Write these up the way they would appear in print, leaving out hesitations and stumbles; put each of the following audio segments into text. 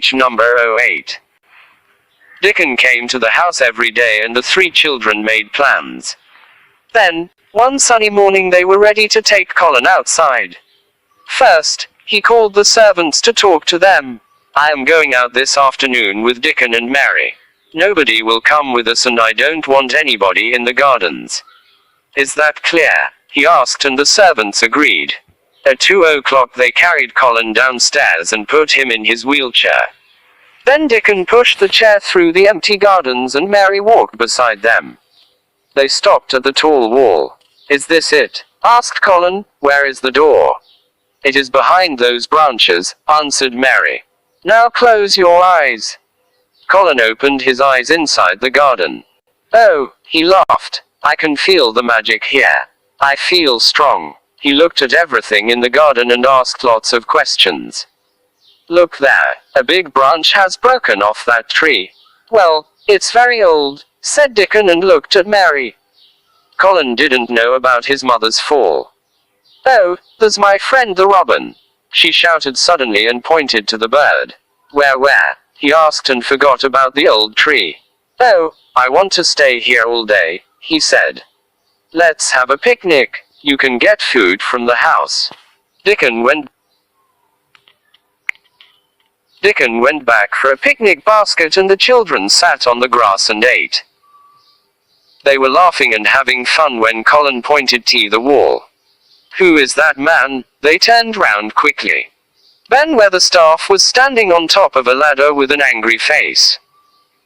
Ch number 08. Dickon came to the house every day and the three children made plans. Then, one sunny morning they were ready to take Colin outside. First, he called the servants to talk to them. "I am going out this afternoon with Dickon and Mary. Nobody will come with us and I don't want anybody in the gardens. Is that clear?" he asked, and the servants agreed. At 2 o'clock they carried Colin downstairs and put him in his wheelchair. Then Dickon pushed the chair through the empty gardens and Mary walked beside them. They stopped at the tall wall. "Is this it?" asked Colin. "Where is the door?" "It is behind those branches," answered Mary. "Now close your eyes." Colin opened his eyes inside the garden. "Oh," he laughed, "I can feel the magic here. I feel strong." He looked at everything in the garden and asked lots of questions. "Look there, a big branch has broken off that tree." "Well, it's very old," said Dickon and looked at Mary. Colin didn't know about his mother's fall. "Oh, there's my friend the robin," she shouted suddenly and pointed to the bird. Where?" he asked and forgot about the old tree. "Oh, I want to stay here all day," he said. "Let's have a picnic. You can get food from the house." Dickon went back for a picnic basket and the children sat on the grass and ate. They were laughing and having fun when Colin pointed to the wall. "Who is that man?" They turned round quickly. Ben Weatherstaff was standing on top of a ladder with an angry face.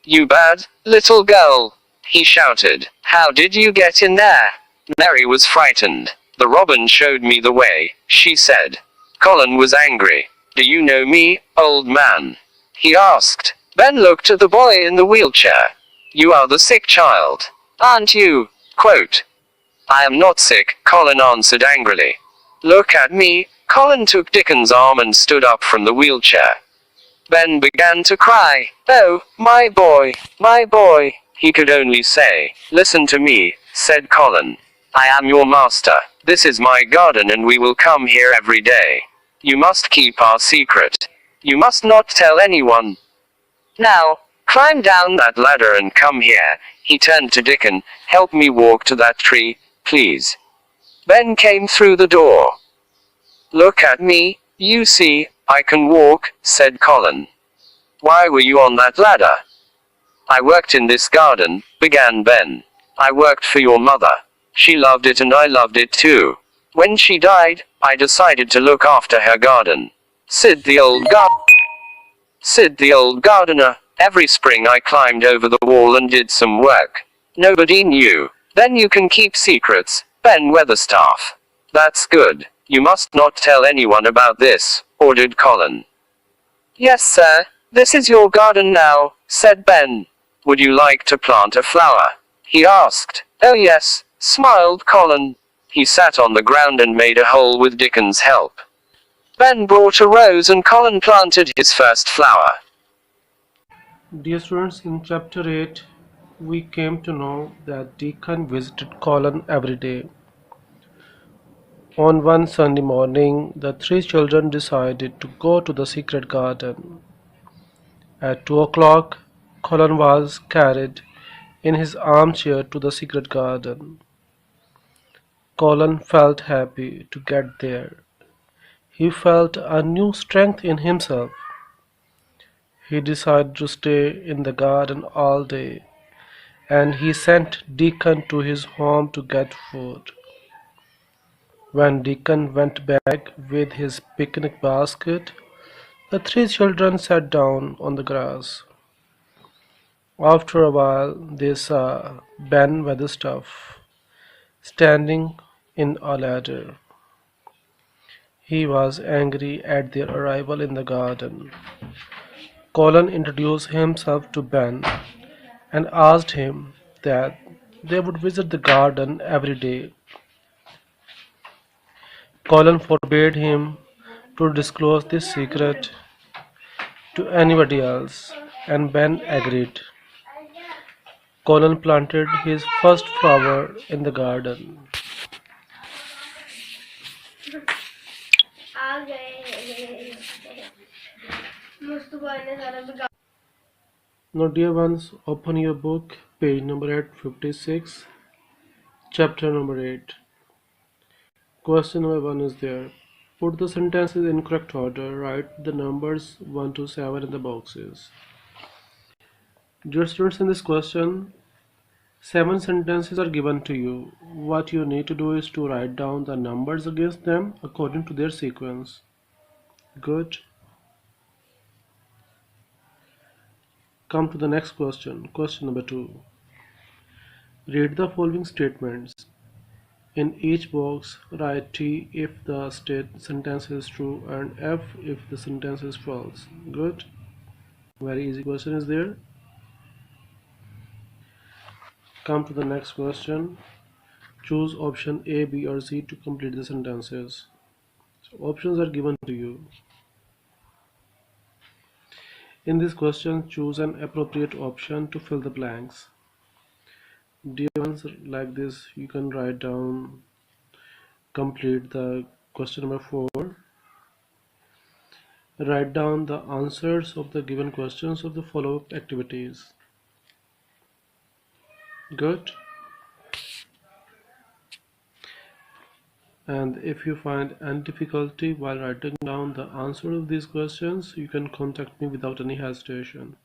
"You bad little girl," he shouted. "How did you get in there?" Mary was frightened. "The robin showed me the way," she said. Colin was angry. "Do you know me, old man?" he asked. Ben looked at the boy in the wheelchair. "You are the sick child, aren't you?" Quote. "I am not sick," Colin answered angrily. "Look at me." Colin took Dickon's arm and stood up from the wheelchair. Ben began to cry. "Oh, my boy, my boy," he could only say. "Listen to me," said Colin. "I am your master. This is my garden and we will come here every day. You must keep our secret. You must not tell anyone. Now, climb down that ladder and come here." He turned to Dickon. "Help me walk to that tree, please." Ben came through the door. "Look at me, you see, I can walk," said Colin. "Why were you on that ladder?" "I worked in this garden," began Ben. "I worked for your mother. She loved it and I loved it too. When she died, I decided to look after her garden," said the old gardener. "Every spring I climbed over the wall and did some work. Nobody knew. Then you can keep secrets, Ben Weatherstaff." "That's good. You must not tell anyone about this," ordered Colin. "Yes, sir. This is your garden now," said Ben. "Would you like to plant a flower?" he asked. "Oh yes," smiled Colin. He sat on the ground and made a hole with Dickon's help. Ben brought a rose and Colin planted his first flower. Dear students, in chapter 8, we came to know that Dickon visited Colin every day. On one Sunday morning, the three children decided to go to the secret garden. At 2 o'clock, Colin was carried in his armchair to the secret garden. Colin felt happy to get there. He felt a new strength in himself. He decided to stay in the garden all day, and he sent Dickon to his home to get food. When Dickon went back with his picnic basket, the three children sat down on the grass. After a while, they saw Ben Weatherstaff standing in a ladder. He was angry at their arrival in the garden. Colin introduced himself to Ben and asked him that they would visit the garden every day. Colin forbade him to disclose this secret to anybody else, and Ben agreed. Colin planted his first flower in the garden. Now, dear ones, open your book, page number 856, chapter number 8. Question number 1 is there. Put the sentences in correct order. Write the numbers 1 to 7 in the boxes. Dear students, in this question, 7 sentences are given to you. What you need to do is to write down the numbers against them according to their sequence. Good. Come to the next question. Question number 2. Read the following statements. In each box, write T if the sentence is true and F if the sentence is false. Good. Very easy question is there. Come to the next question. Choose option A, B or C to complete the sentences. So options are given to you. In this question, choose an appropriate option to fill the blanks. Dear ones, like this, you can write down, complete the question number 4. Write down the answers of the given questions of the follow-up activities. Good. And if you find any difficulty while writing down the answer of these questions, you can contact me without any hesitation.